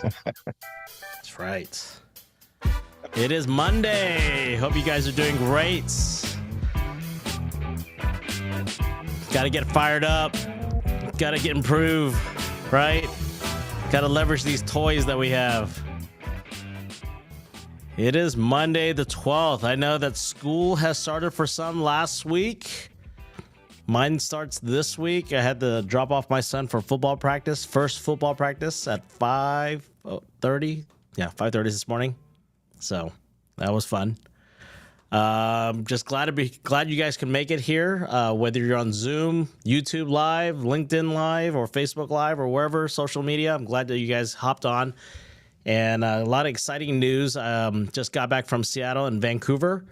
That's right. It is Monday. Hope you guys are doing great. Got to get fired up. Got to get improved, right? Got to leverage these toys that we have. It is Monday the 12th. I know that school has started for some last week. Mine starts this week. I had to drop off my son for football practice, first football practice at 5:30. Yeah, 5:30 this morning. So that was fun. Just glad you guys can make it here. Whether you're on Zoom, YouTube Live, LinkedIn Live, or Facebook Live, or wherever social media, I'm glad that you guys hopped on. And a lot of exciting news. Just got back from Seattle and Vancouver,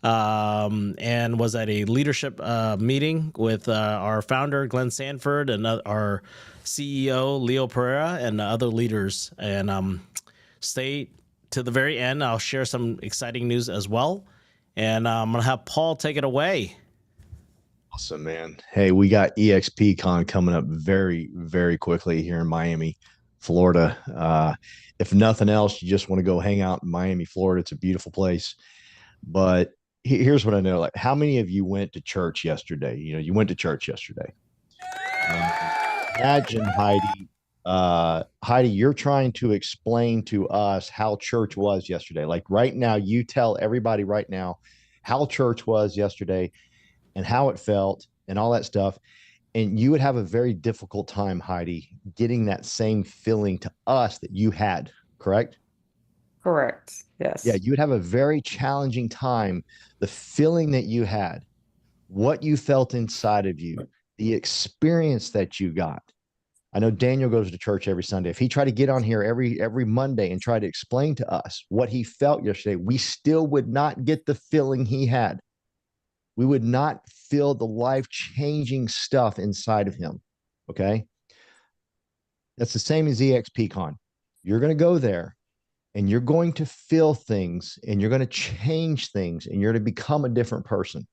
and was at a leadership meeting with our founder Glenn Sanford and our CEO Leo Pereira and other leaders. And stay to the very end. I'll share some exciting news as well. And I'm going to have Paul take it away. Awesome, man. Hey, we got EXPCon coming up very, very quickly here in Miami, Florida. If nothing else, you just want to go hang out in Miami, Florida. It's a beautiful place. But here's what I know. Like, how many of you went to church yesterday? You went to church yesterday. Imagine, Heidi, you're trying to explain to us how church was yesterday. Like right now, you tell everybody right now how church was yesterday and how it felt and all that stuff. And you would have a very difficult time, Heidi, getting that same feeling to us that you had, correct? Correct. Yes. Yeah, you would have a very challenging time. The feeling that you had, what you felt inside of you, the experience that you got. I know Daniel goes to church every Sunday. If he tried to get on here every Monday and try to explain to us what he felt yesterday, we still would not get the feeling he had. We would not feel the life-changing stuff inside of him. Okay. That's the same as EXPCon. You're going to go there and you're going to feel things and you're going to change things and you're going to become a different person.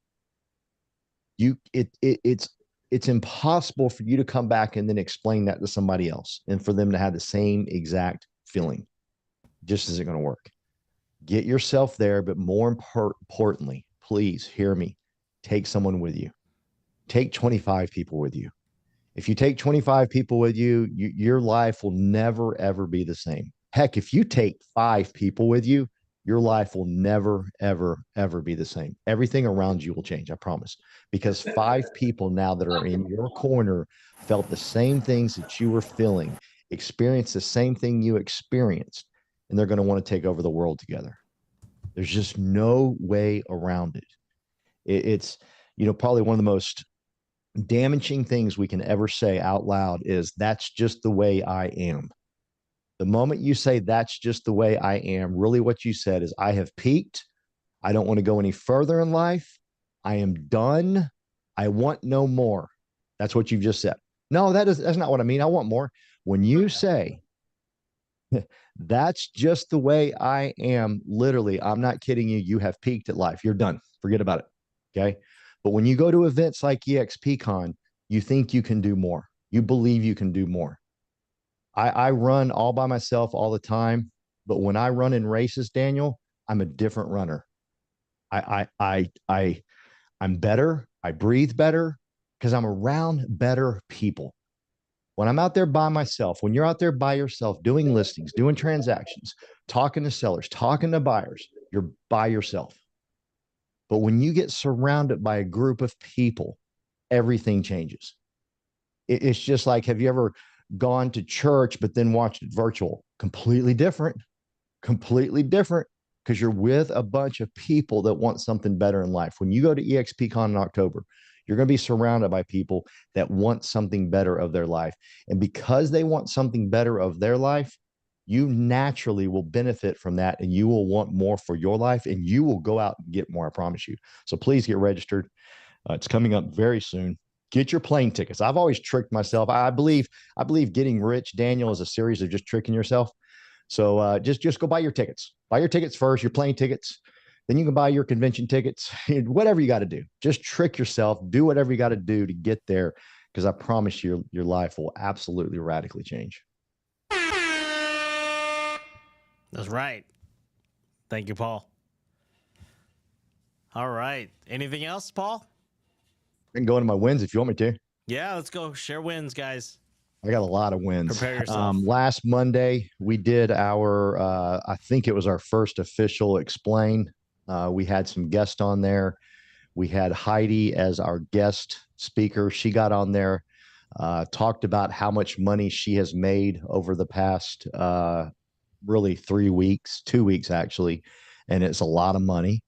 It's impossible for you to come back and then explain that to somebody else and for them to have the same exact feeling. Just isn't going to work. Get yourself there, but more importantly, please hear me. Take someone with you. Take 25 people with you. If you take 25 people with you, your life will never, ever be the same. Heck, if you take 5 people with you, your life will never, ever, ever be the same. Everything around you will change, I promise. Because 5 people now that are in your corner felt the same things that you were feeling, experienced the same thing you experienced, and they're going to want to take over the world together. There's just no way around it. It's, probably one of the most damaging things we can ever say out loud is that's just the way I am. The moment you say that's just the way I am, really what you said is I have peaked. I don't want to go any further in life. I am done. I want no more. That's what you've just said. No, that's not what I mean. I want more. When you say that's just the way I am, literally, I'm not kidding you. You have peaked at life. You're done. Forget about it. Okay. But when you go to events like EXPCon, you think you can do more. You believe you can do more. I run all by myself all the time, but when I run in races, Daniel, I'm a different runner. I'm better. I breathe better because I'm around better people. When I'm out there by myself, when you're out there by yourself doing listings, doing transactions, talking to sellers, talking to buyers, you're by yourself. But when you get surrounded by a group of people, everything changes. It's just like, have you ever gone to church, but then watched it virtual? Completely different because you're with a bunch of people that want something better in life. When you go to EXPCon in October, you're going to be surrounded by people that want something better of their life. And because they want something better of their life, you naturally will benefit from that and you will want more for your life and you will go out and get more, I promise you. So please get registered. It's coming up very soon. Get your plane tickets. I've always tricked myself. I believe getting rich, Daniel, is a series of just tricking yourself. So just go buy your tickets. Buy your tickets first, your plane tickets. Then you can buy your convention tickets, whatever you got to do. Just trick yourself. Do whatever you got to do to get there, because I promise you, your life will absolutely radically change. That's right. Thank you, Paul. All right. Anything else, Paul? I can go into my wins if you want me to. Yeah, let's go. Share wins, guys. I got a lot of wins. Prepare yourself. Last Monday, we did our, I think it was our first official Explain. We had some guests on there. We had Heidi as our guest speaker. She got on there, talked about how much money she has made over the past really 3 weeks, 2 weeks actually. And it's a lot of money.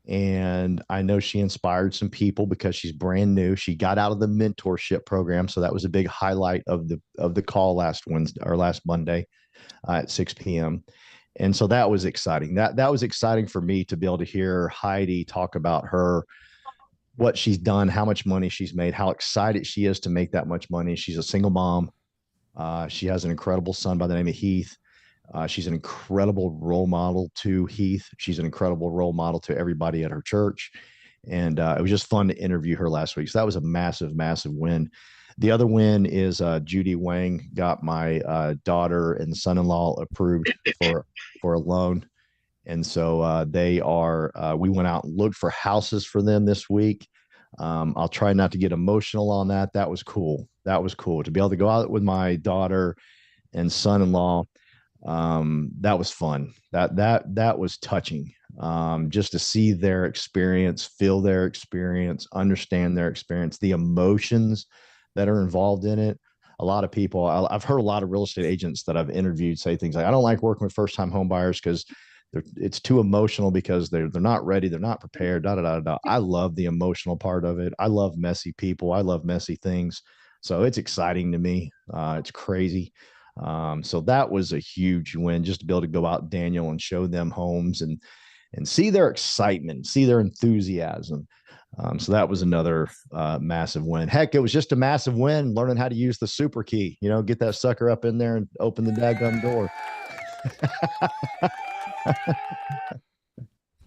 And I know she inspired some people because she's brand new. She got out of the mentorship program, so that was a big highlight of the call last Wednesday or last Monday at 6 p.m. And so that was exciting. That was exciting for me to be able to hear Heidi talk about what she's done, how much money she's made, how excited she is to make that much money. She's a single mom. She has an incredible son by the name of Heath. She's an incredible role model to Heath. She's an incredible role model to everybody at her church. And it was just fun to interview her last week. So that was a massive, massive win. The other win is Judy Wang got my daughter and son-in-law approved for a loan. And so we went out and looked for houses for them this week. I'll try not to get emotional on that. That was cool. That was cool to be able to go out with my daughter and son-in-law. That was fun. That was touching. Just to see their experience, feel their experience, understand their experience, the emotions that are involved in it. A lot of people, I've heard a lot of real estate agents that I've interviewed say things like, I don't like working with first-time home buyers because it's too emotional because they're not ready, they're not prepared, da, da, da, da. I love the emotional part of it. I love messy people. I love messy things. So it's exciting to me. It's crazy. So that was a huge win, just to be able to go out, Daniel, and show them homes and see their excitement, see their enthusiasm. So that was another massive win. Heck, it was just a massive win learning how to use the super key, get that sucker up in there and open the daggum door.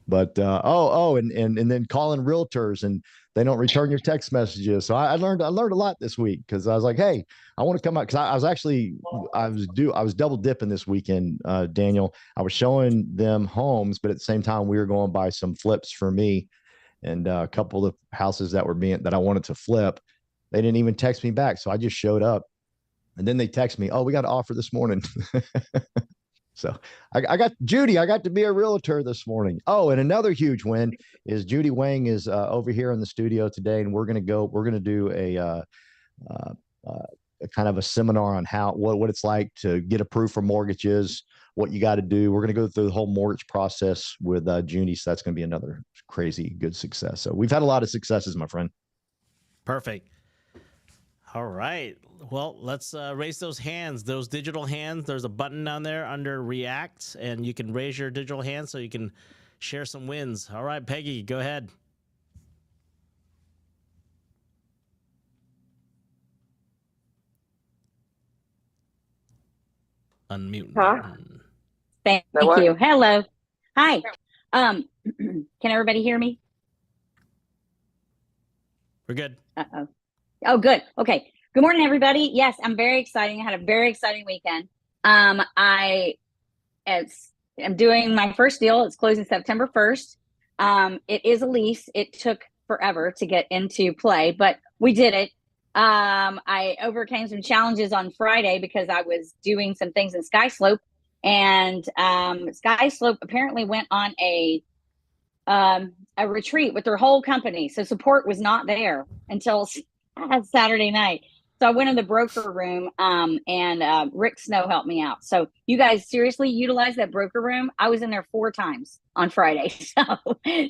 But and then calling realtors and they don't return your text messages. So I learned a lot this week because I was like, hey, I want to come out because I was double dipping this weekend, Daniel. I was showing them homes, but at the same time we were going by some flips for me and a couple of houses that I wanted to flip. They didn't even text me back, so I just showed up, and then they text me, oh, we got an offer this morning. So I got Judy. I got to be a realtor this morning. Oh, and another huge win is Judy Wang is over here in the studio today, and we're going to do a kind of a seminar on what it's like to get approved for mortgages, what you got to do. We're going to go through the whole mortgage process with Judy. So that's going to be another crazy good success. So we've had a lot of successes, my friend. Perfect. All right. Well, let's raise those hands, those digital hands. There's a button down there under React, and you can raise your digital hand so you can share some wins. All right, Peggy, go ahead. Unmute. Huh? Thank you. Hello. Hi. Can everybody hear me? We're good. Uh-oh. Oh, good. Okay. Good morning, everybody. Yes, I'm very excited. I had a very exciting weekend. I'm doing my first deal. It's closing September 1st. It is a lease. It took forever to get into play, but we did it. I overcame some challenges on Friday because I was doing some things in SkySlope, and SkySlope apparently went on a retreat with their whole company. So support was not there until Saturday night. So I went in the broker room and Rick Snow helped me out. So you guys seriously utilize that broker room. I was in there 4 times on Friday. So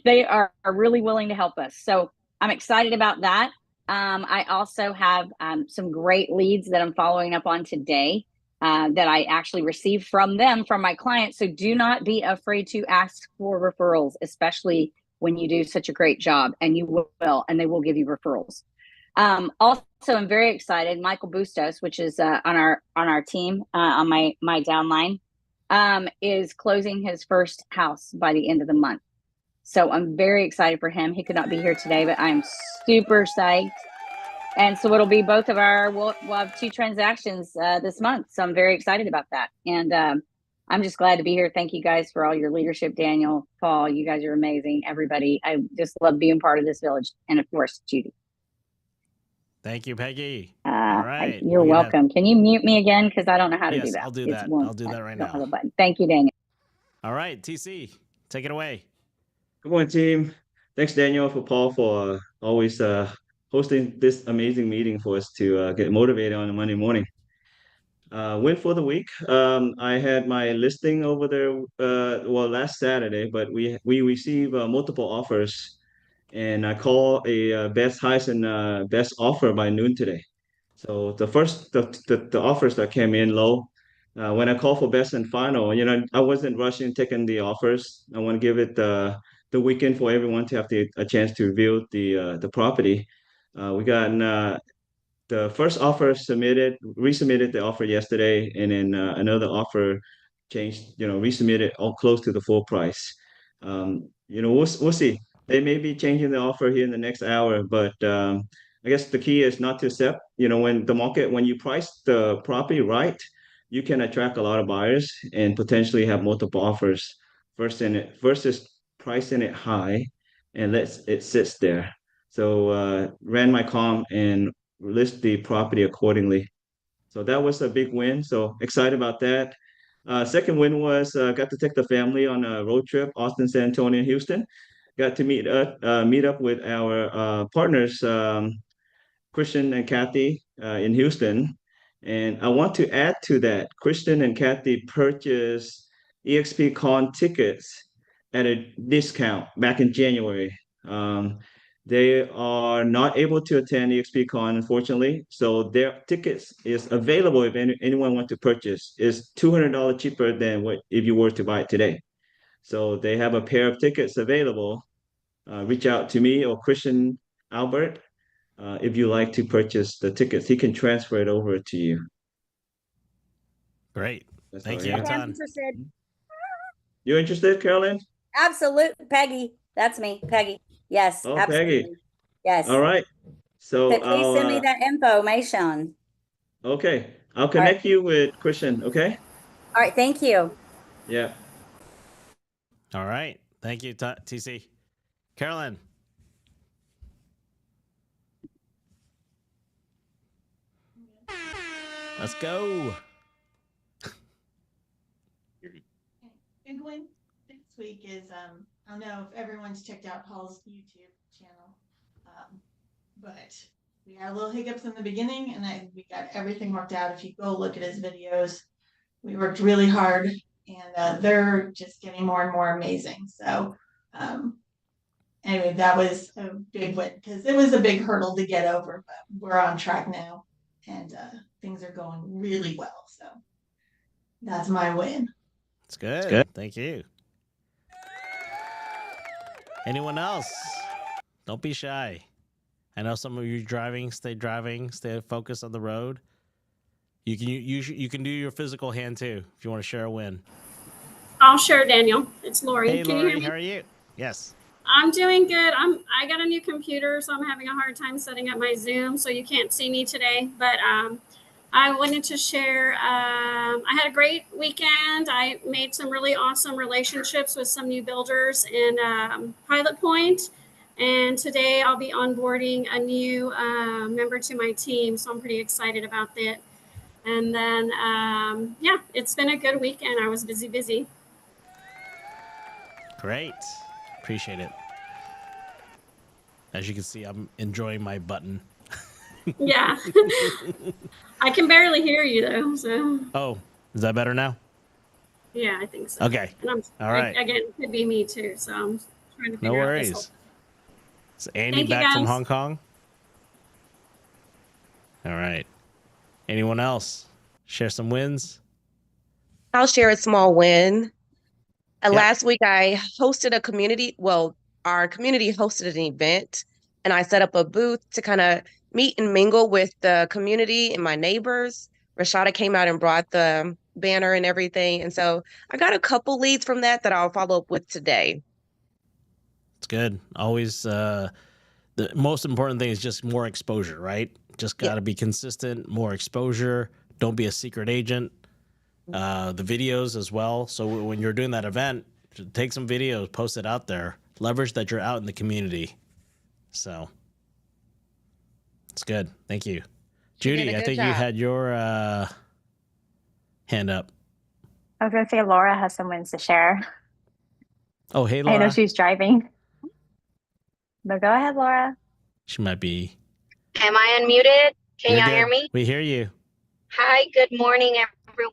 they are really willing to help us. So I'm excited about that. I also have some great leads that I'm following up on today that I actually received from my clients. So do not be afraid to ask for referrals, especially when you do such a great job, and you will, and they will give you referrals. Also, I'm very excited. Michael Bustos, which is on our team on my downline, is closing his first house by the end of the month. So I'm very excited for him. He could not be here today, but I'm super psyched. And so it'll be we'll have 2 transactions this month. So I'm very excited about that. And I'm just glad to be here. Thank you guys for all your leadership, Daniel, Paul. You guys are amazing. Everybody, I just love being part of this village, and of course, Judy. Thank you, Peggy. All right. You're welcome. Can you mute me again? Because I don't know how to do Yes, that. I'll do It's that. one- I'll do that right I don't have now. a button. Thank you, Daniel. All right, TC, take it away. Good morning, team. Thanks, Daniel, for Paul, for always hosting this amazing meeting for us to get motivated on a Monday morning. Win for the week. I had my listing over there, well, last Saturday, but we received multiple offers, and I call a best highest and best offer by noon today. So the offers that came in low. When I call for best and final, I wasn't rushing taking the offers. I want to give it the weekend for everyone to have a chance to view the property. We got the first offer resubmitted the offer yesterday, and then another offer changed, resubmitted all close to the full price. We'll see. They may be changing the offer here in the next hour, but I guess the key is not to accept. When you price the property right, you can attract a lot of buyers and potentially have multiple offers versus pricing it high and lets it sits there. So ran my comp and list the property accordingly. So that was a big win. So excited about that. Second win was got to take the family on a road trip, Austin, San Antonio, Houston. Got to meet up with our partners, Christian and Kathy, in Houston. And I want to add to that, Christian and Kathy purchased EXPCon tickets at a discount back in January. They are not able to attend EXPCon, unfortunately. So their tickets is available if anyone wants to purchase. It's $200 cheaper than what if you were to buy it today. So they have a pair of tickets available. Reach out to me or Christian Albert if you like to purchase the tickets. He can transfer it over to you. Great. That's Thank all I you, have. Okay, I'm Anton. interested. You interested, Carolyn? Absolute Peggy. That's me, Peggy. Yes, Oh, absolutely. Peggy. Yes. All right. So But please send me that information. okay. I'll connect you with Christian, okay? All right, thank you. Yeah. All right. Thank you, TC. Carolyn. Let's go. Big win this week is I don't know if everyone's checked out Paul's YouTube channel, but we had a little hiccups in the beginning, and we got everything worked out. If you go look at his videos, we worked really hard, and they're just getting more and more amazing. So anyway, that was a big win because it was a big hurdle to get over, but we're on track now, and things are going really well. So that's my win. It's good. Thank you. Anyone else? Don't be shy. I know some of you driving. Stay focused on the road. You can do your physical hand too if you want to share a win. I'll share, Daniel. It's Lori. Hey, Can you Lori, hear me? how are you? Yes. I'm doing good. I got a new computer, so I'm having a hard time setting up my Zoom, so you can't see me today. But I wanted to share. I had a great weekend. I made some really awesome relationships with some new builders in Pilot Point. And today I'll be onboarding a new member to my team. So I'm pretty excited about that. And then, yeah, it's been a good weekend. I was busy. Great. Appreciate it. As you can see, I'm enjoying my button. Yeah. I can barely hear you though. So. Oh, is that better now? Yeah, I think so. Okay. And All right. Again, it could be me too. So I'm trying to figure No out worries. this Is Andy Thank you, back from guys. Hong Kong? All right. Anyone else? Share some wins? I'll share a small win. Yep. Last week, I hosted our community hosted an event, and I set up a booth to kind of meet and mingle with the community and my neighbors. Rashada came out and brought the banner and everything. And so I got a couple leads from that I'll follow up with today. It's good. Always the most important thing is just more exposure, right? Just got to be consistent, more exposure. Don't be a secret agent. the videos as well. So when you're doing that event, take some videos, post it out there, leverage that you're out in the community. So it's good. Thank you. She did Judy, a I good think you job. had your hand up. I was gonna say Laura has some wins to share. Oh, hey, I know Laura. she's driving. But go ahead, Laura. She might be. Am I unmuted? Can You're y'all good. hear me? We hear you. Hi, good morning, everyone.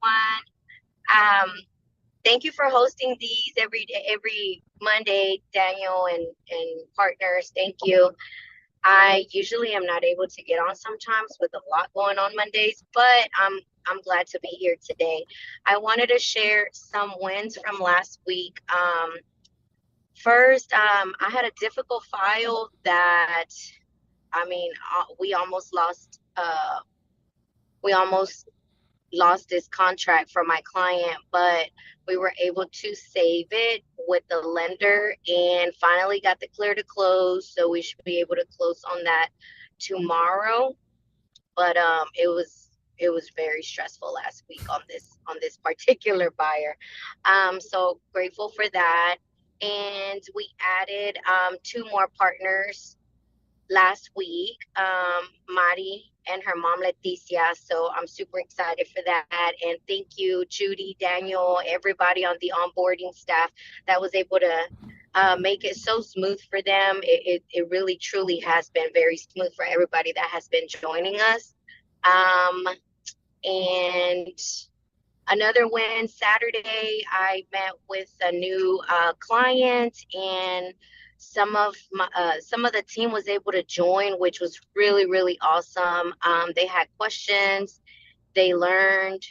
Thank you for hosting these every Monday, Daniel and partners. Thank you. I usually am not able to get on sometimes with a lot going on Mondays, but I'm glad to be here today. I wanted to share some wins from last week. First, I had a difficult file that, we almost lost this contract for my client, but we were able to save it with the lender and finally got the clear to close. So we should be able to close on that tomorrow. But it was very stressful last week on this particular buyer. So grateful for that. And we added 2 more partners last week, Mari and her mom Leticia. So I'm super excited for that. And thank you, Judy, Daniel, everybody on the onboarding staff that was able to make it so smooth for them. It really truly has been very smooth for everybody that has been joining us. And another win, Saturday, I met with a new client, and some of the team was able to join, which was really, really awesome. They had questions. They learned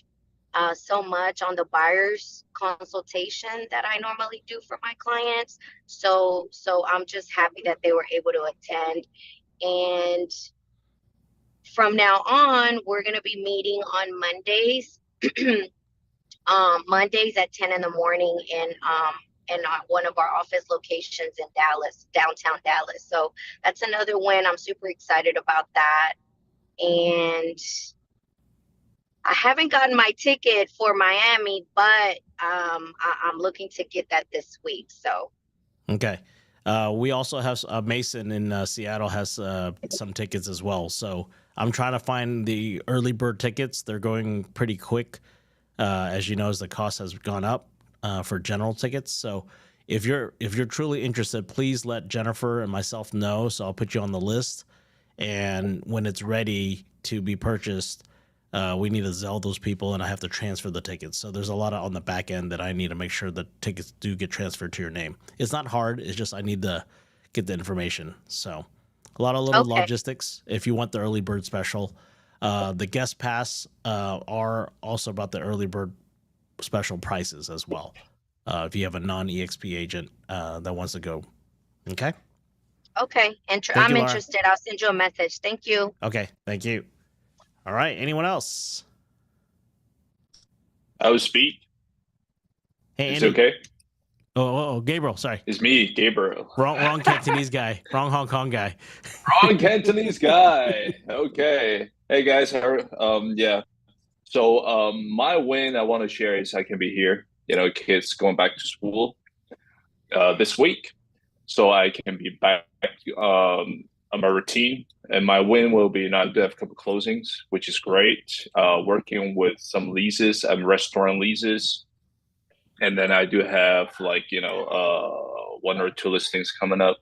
so much on the buyer's consultation that I normally do for my clients. So I'm just happy that they were able to attend. And from now on, we're going to be meeting on Mondays. Mondays at 10 in the morning in one of our office locations in Dallas, downtown Dallas. So that's another win. I'm super excited about that. And I haven't gotten my ticket for Miami, but I'm looking to get that this week. So. Okay. We also have Mason in Seattle has some tickets as well. So I'm trying to find the early bird tickets. They're going pretty quick. As you know, as the cost has gone up for general tickets. So if you're truly interested, please let Jennifer and myself know. So I'll put you on the list. And when it's ready to be purchased, we need to Zelle those people, and I have to transfer the tickets. So there's a lot on the back end that I need to make sure that tickets do get transferred to your name. It's not hard. It's just I need to get the information. So a lot of little logistics. If you want the early bird special. The guest pass are also about the early bird special prices as well. If you have a non-EXP agent that wants to go. Okay. Okay. I'm interested. I'll send you a message. Thank you. Okay. Thank you. All right. Anyone else? I will speak. Hey, Is Andy. it okay? Oh, Gabriel. Sorry. It's me, Gabriel. Wrong Cantonese guy. Wrong Hong Kong guy. Wrong Cantonese guy. Okay. Hey guys. Yeah. So my win I want to share is I can be here. Kids going back to school this week, so I can be back on my routine. And my win will be I do have a couple closings, which is great. Working with some leases and restaurant leases. And then I do have 1 or 2 listings coming up.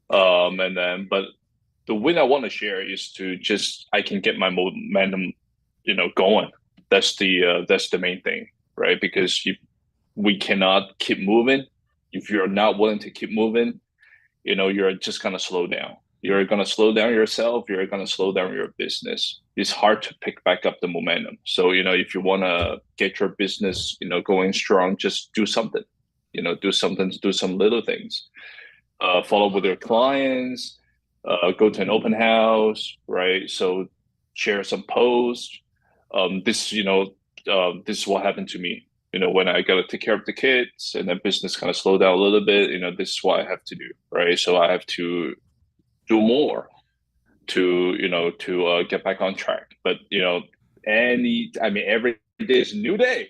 But the win I want to share is I can get my momentum, going. That's the main thing, right? Because we cannot keep moving. If you're not willing to keep moving, you're just gonna slow down. You're gonna slow down yourself. You're gonna slow down your business. It's hard to pick back up the momentum. So, if you want to get your business, going strong, just do something, do some little things, follow with your clients, go to an open house, right? So share some posts. This is what happened to me, when I got to take care of the kids and then business kind of slowed down a little bit, this is what I have to do, right? So I have to do more to get back on track. But every day is a new day.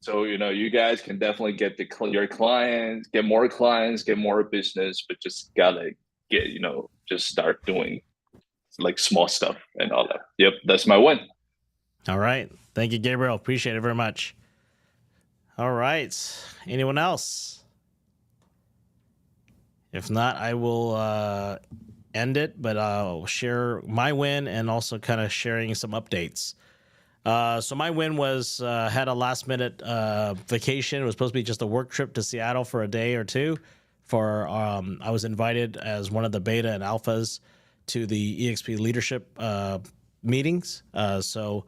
So, you guys can definitely get your clients, get more clients, get more business, but just gotta get, just start doing like small stuff and all that. Yep, that's my win. All right. Thank you, Gabriel. Appreciate it very much. All right. Anyone else? If not, I will end it, but I'll share my win and also kind of sharing some updates. So my win was had a last minute vacation. It was supposed to be just a work trip to Seattle for a day or two. I was invited as one of the beta and alphas to the EXP leadership meetings. So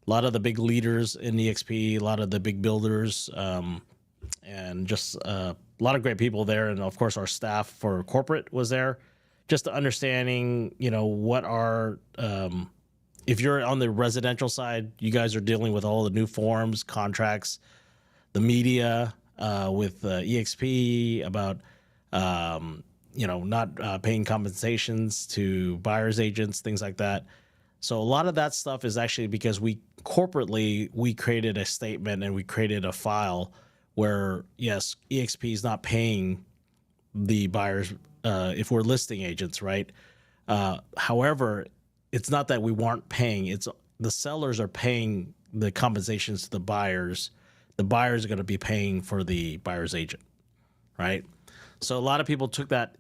a lot of the big leaders in EXP, a lot of the big builders, and just a lot of great people there. And of course, our staff for corporate was there. Just understanding, what our if you're on the residential side, you guys are dealing with all the new forms, contracts, the media with EXP about, not paying compensations to buyer's agents, things like that. So a lot of that stuff is actually because we created a statement and we created a file where, yes, EXP is not paying the buyers if we're listing agents, right? However, it's not that we weren't paying. It's the sellers are paying the compensations to the buyers. The buyers are going to be paying for the buyer's agent, right? So a lot of people took that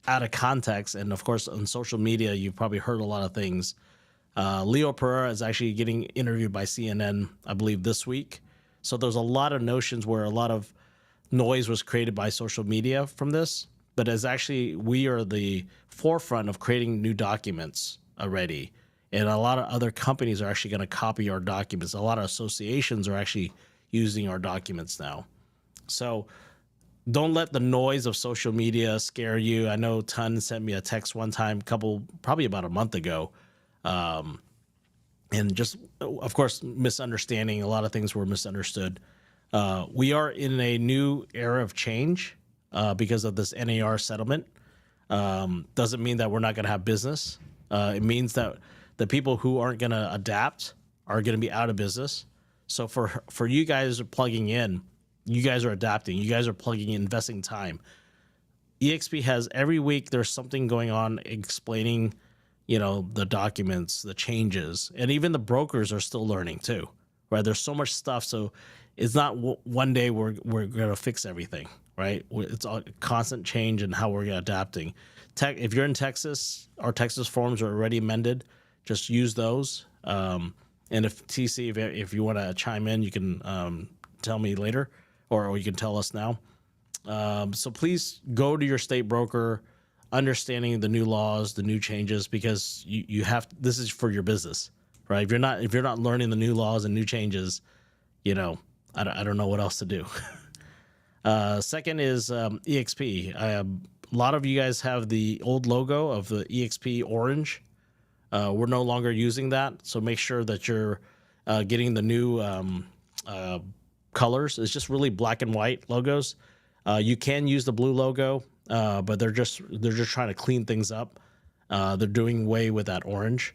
out of context. And of course, on social media, you've probably heard a lot of things. Leo Pereira is actually getting interviewed by CNN, I believe, this week. So there's a lot of notions where a lot of noise was created by social media from this. But as actually, we are the forefront of creating new documents already. And a lot of other companies are actually going to copy our documents. A lot of associations are actually using our documents now. So don't let the noise of social media scare you. I know Ton sent me a text one time, probably about a month ago. And just, of course, misunderstanding. A lot of things were misunderstood. We are in a new era of change because of this NAR settlement. Doesn't mean that we're not going to have business. It means that the people who aren't going to adapt are going to be out of business. So for you guys plugging in, you guys are adapting. You guys are plugging in, investing time. EXP has every week there's something going on explaining, the documents, the changes, and even the brokers are still learning too, right? There's so much stuff. So it's not one day we're going to fix everything, right? It's a constant change in how we're adapting. If you're in Texas, our Texas forms are already amended. Just use those. And if TC, if you want to chime in, you can tell me later, or you can tell us now. So please go to your state broker, understanding the new laws, the new changes, because you have. This is for your business, right? If you're not learning the new laws and new changes, I don't know what else to do. Second is EXP. A lot of you guys have the old logo of the EXP orange. We're no longer using that, so make sure that you're getting the new colors. It's just really black and white logos. You can use the blue logo, but they're just trying to clean things up. They're doing away with that orange.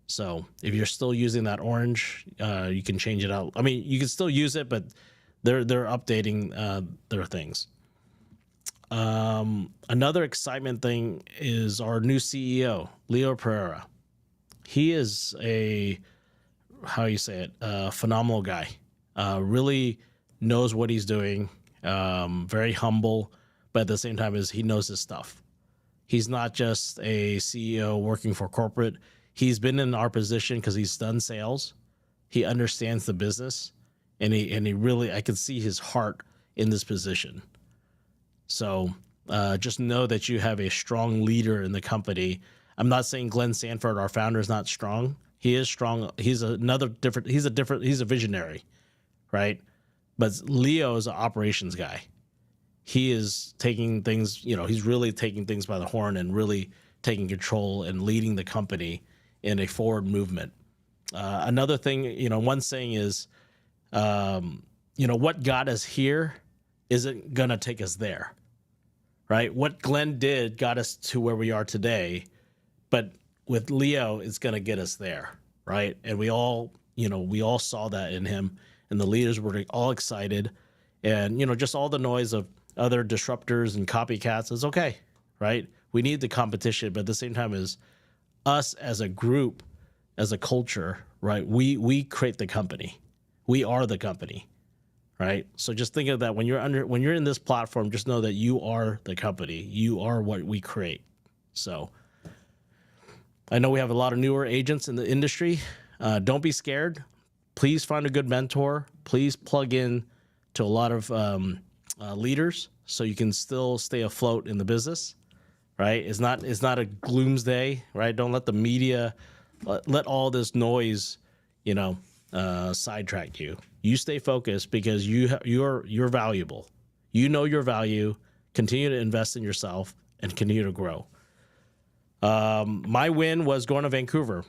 So if you're still using that orange, you can change it out. I mean, you can still use it, but they're updating their things. Another excitement thing is our new CEO, Leo Pereira. He is a phenomenal guy. Really knows what he's doing. Very humble, but at the same time he knows his stuff. He's not just a CEO working for corporate. He's been in our position because he's done sales. He understands the business, and he really, I can see his heart in this position. So just know that you have a strong leader in the company. I'm not saying Glenn Sanford, our founder, is not strong. He is strong. He's a visionary, right? But Leo is an operations guy. He is taking things, he's really taking things by the horn and really taking control and leading the company in a forward movement. Another thing, one saying is, what got us here isn't going to take us there, right? What Glenn did got us to where we are today, but with Leo, it's going to get us there, right? And we all, we all saw that in him, and the leaders were all excited, and just all the noise of other disruptors and copycats is okay, right? We need the competition, but at the same time, is us as a group, as a culture, right? We create the company. We are the company, right? So just think of that when you're in this platform, just know that you are the company. You are what we create. So I know we have a lot of newer agents in the industry. Don't be scared. Please find a good mentor. Please plug in to a lot of leaders so you can still stay afloat in the business, right? It's not a gloomsday, right? Don't let the media, let all this noise, sidetrack you. You stay focused because you're valuable. You know your value. Continue to invest in yourself and continue to grow. My win was going to Vancouver.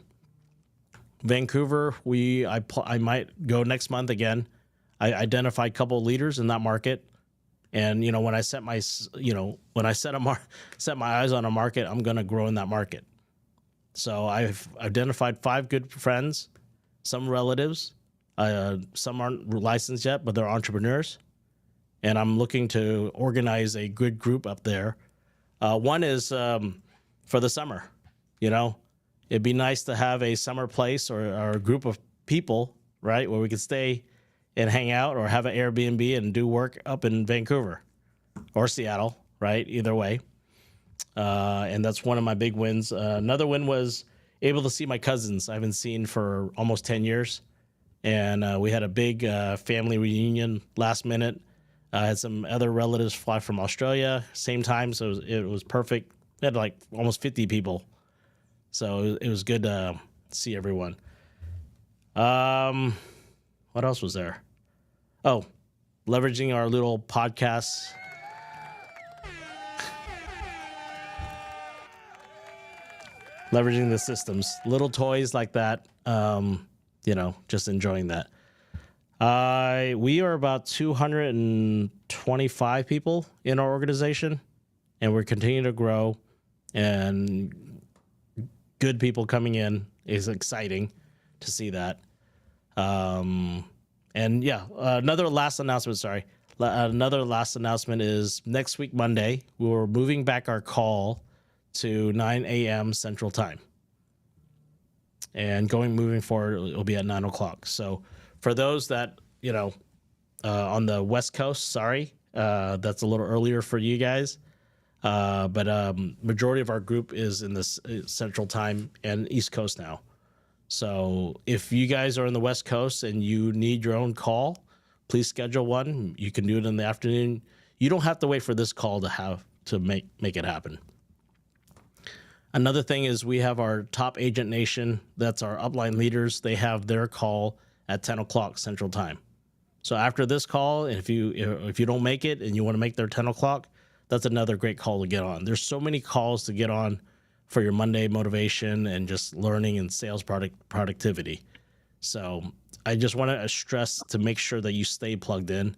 Vancouver, I might go next month again. I identified a couple of leaders in that market, and when I set my eyes on a market, I'm going to grow in that market. So I've identified 5 good friends, some relatives, some aren't licensed yet, but they're entrepreneurs, and I'm looking to organize a good group up there. One is for the summer. It'd be nice to have a summer place or a group of people, right, where we could stay and hang out, or have an Airbnb and do work up in Vancouver or Seattle, right? Either way. And that's one of my big wins. Another win was able to see my cousins I haven't seen for almost 10 years. And we had a big family reunion last minute. I had some other relatives fly from Australia, same time, so it was perfect. We had like almost 50 people. So it was good to see everyone. What else was there? Oh, leveraging our little podcasts. Leveraging the systems, little toys like that. Just enjoying that. We are about 225 people in our organization, and we're continuing to grow, and good people coming in is exciting to see that. Another last announcement. Another last announcement is next week, Monday, we're moving back our call to 9 a.m. Central Time. And moving forward, it'll be at 9 o'clock. So for those that, on the West Coast, sorry, that's a little earlier for you guys. But majority of our group is in this Central Time and East Coast now. So if you guys are in the West Coast and you need your own call, please schedule one. You can do it in the afternoon. You don't have to wait for this call to make it happen. Another thing is we have our top agent nation. That's our upline leaders. They have their call at 10 o'clock Central Time. So after this call, if you don't make it and you want to make their 10 o'clock, that's another great call to get on. There's so many calls to get on for your Monday motivation and just learning and sales productivity. So I just want to stress to make sure that you stay plugged in,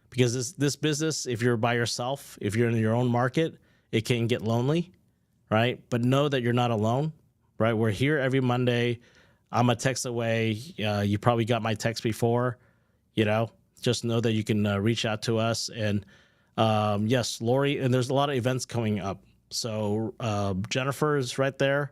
because this business, if you're by yourself, if you're in your own market, it can get lonely, right? But know that you're not alone, right? We're here every Monday. I'm a text away. You probably got my text before, just know that you can reach out to us. And yes, Lori, and there's a lot of events coming up. So Jennifer is right there.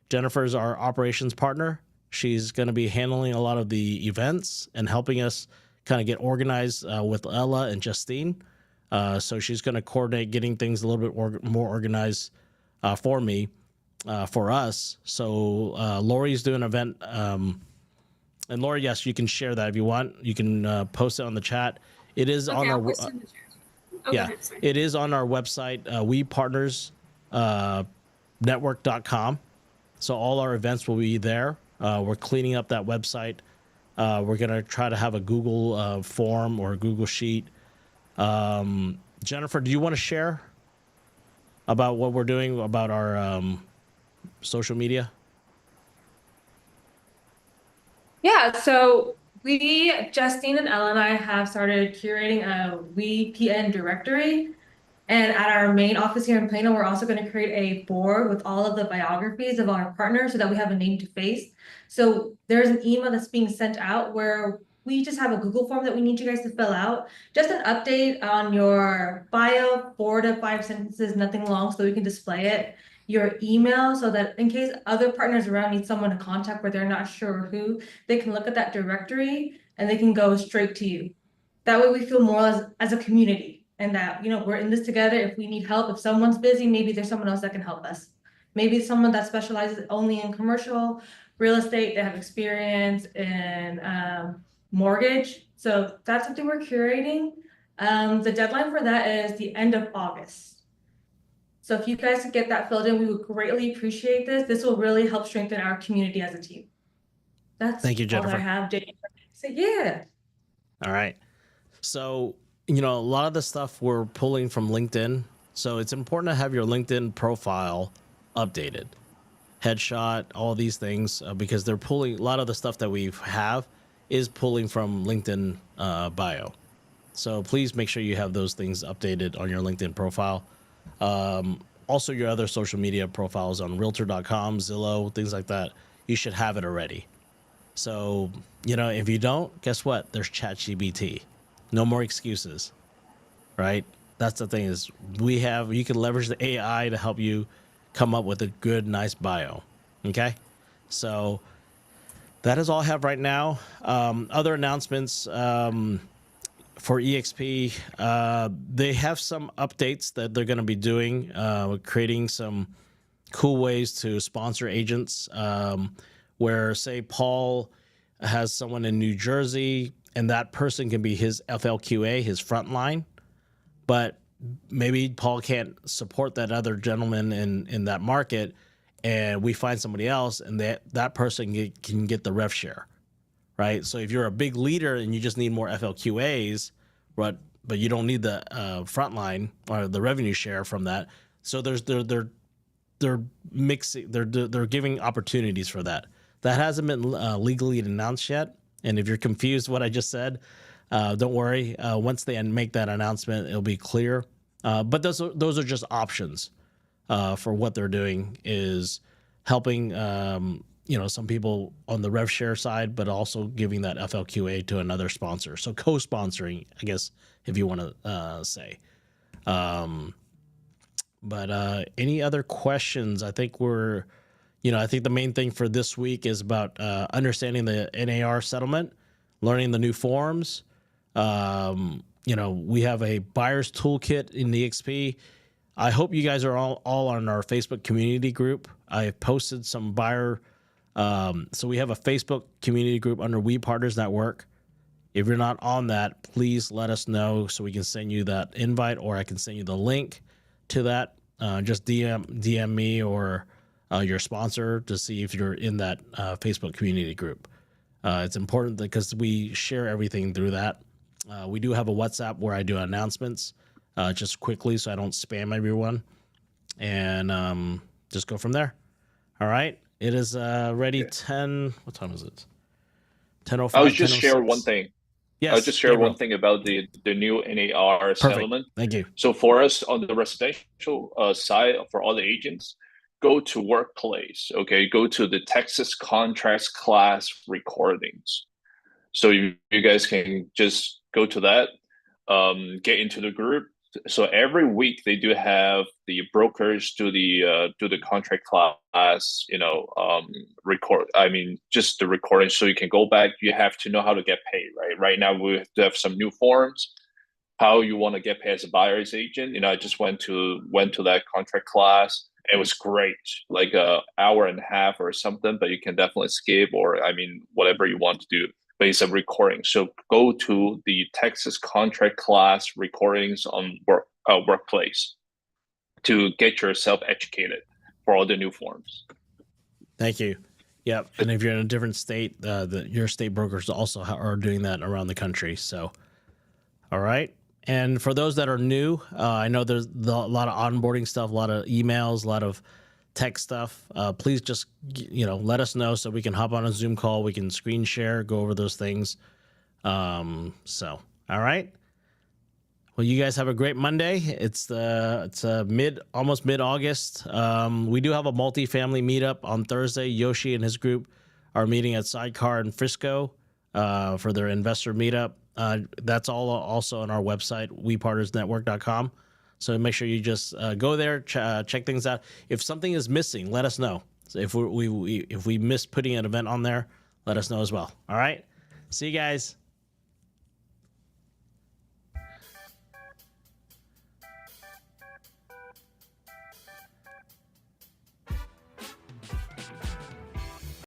Jennifer is our operations partner. She's going to be handling a lot of the events and helping us kind of get organized with Ella and Justine. So she's going to coordinate getting things a little bit more organized for me, for us. So Lori's doing an event. And Lori, yes, you can share that if you want. You can post it on the chat. It is on our it is on our website, wepartnersnetwork.com. So all our events will be there. We're cleaning up that website. We're going to try to have a Google form or a Google sheet. Jennifer, do you want to share about what we're doing about our social media? Yeah, so Justine and Ella and I have started curating a WePN directory. And at our main office here in Plano, we're also going to create a board with all of the biographies of our partners so that we have a name to face. So there's an email that's being sent out where we just have a Google form that we need you guys to fill out. Just an update on your bio, 4 to 5 sentences, nothing long, so we can display it. Your email, so that in case other partners around need someone to contact where they're not sure who, they can look at that directory and they can go straight to you. That way we feel more as a community, and that, you know, we're in this together. If we need help, if someone's busy, maybe there's someone else that can help us. Maybe someone that specializes only in commercial real estate, they have experience in mortgage. So that's something we're curating. The deadline for that is the end of August. So if you guys could get that filled in, we would greatly appreciate this. This will really help strengthen our community as a team. That's Thank you, Jennifer. all I have. So yeah. All right. So, you know, a lot of the stuff we're pulling from LinkedIn. So it's important to have your LinkedIn profile updated. Headshot, all these things, because they're pulling a lot of the stuff that we have is pulling from LinkedIn bio. So please make sure you have those things updated on your LinkedIn profile. Also your other social media profiles on realtor.com, Zillow, things like that. You should have it already. So, you know, if you don't, guess what? There's ChatGPT. No more excuses, right? That's the thing is you can leverage the AI to help you come up with a good, nice bio. Okay. So that is all I have right now. Other announcements, for EXP, they have some updates that they're going to be doing, creating some cool ways to sponsor agents, where say Paul has someone in New Jersey and that person can be his FLQA, his frontline, but maybe Paul can't support that other gentleman in that market, and we find somebody else, and that person can get the rev share, right? So if you're a big leader and you just need more FLQAs, but you don't need the frontline or the revenue share from that, so they're mixing, they're giving opportunities for that. That hasn't been legally announced yet, and if you're confused what I just said, don't worry. Once they make that announcement, it'll be clear. But those are just options for what they're doing, is helping some people on the rev share side, but also giving that FLQA to another sponsor. So co-sponsoring, I guess, if you want to say. But any other questions? I think I think the main thing for this week is about understanding the NAR settlement, learning the new forms. We have a buyer's toolkit in the EXP. I hope you guys are all on our Facebook community group. I have posted some buyer. So we have a Facebook community group under We Partners Network. If you're not on that, please let us know so we can send you that invite, or I can send you the link to that. Just DM me or your sponsor to see if you're in that Facebook community group. It's important because we share everything through that. We do have a WhatsApp where I do announcements just quickly so I don't spam everyone, and just go from there. All right. It is already 10. What time is it? 10:05. I was just share one thing. Yes, I'll just share one thing about the new NAR settlement. Thank you. So for us on the residential side, for all the agents, go to Workplace. Okay, go to the Texas Contracts Class Recordings. So you guys can just go to that, get into the group. So every week they do have the brokers do the contract class, record. I mean, just the recording. So you can go back. You have to know how to get paid, right? Right now we have to have some new forms. How you want to get paid as a buyer's agent? I just went to that contract class. It was great, like a hour and a half or something. But you can definitely skip, or whatever you want to do. But it's a recording. So go to the Texas Contract Class Recordings on Workplace to get yourself educated for all the new forms. Thank you. Yep. And if you're in a different state, your state brokers also are doing that around the country. So, all right. And for those that are new, I know there's a lot of onboarding stuff, a lot of emails, a lot of tech stuff. Please just let us know so we can hop on a Zoom call. We can screen share, go over those things. All right. Well, you guys have a great Monday. It's almost mid August. We do have a multi-family meetup on Thursday. Yoshi and his group are meeting at Sidecar in Frisco for their investor meetup. That's all also on our website, wepartnersnetwork.com. So make sure you just go there, check things out. If something is missing, let us know. So if we miss putting an event on there, let us know as well. All right. See you guys.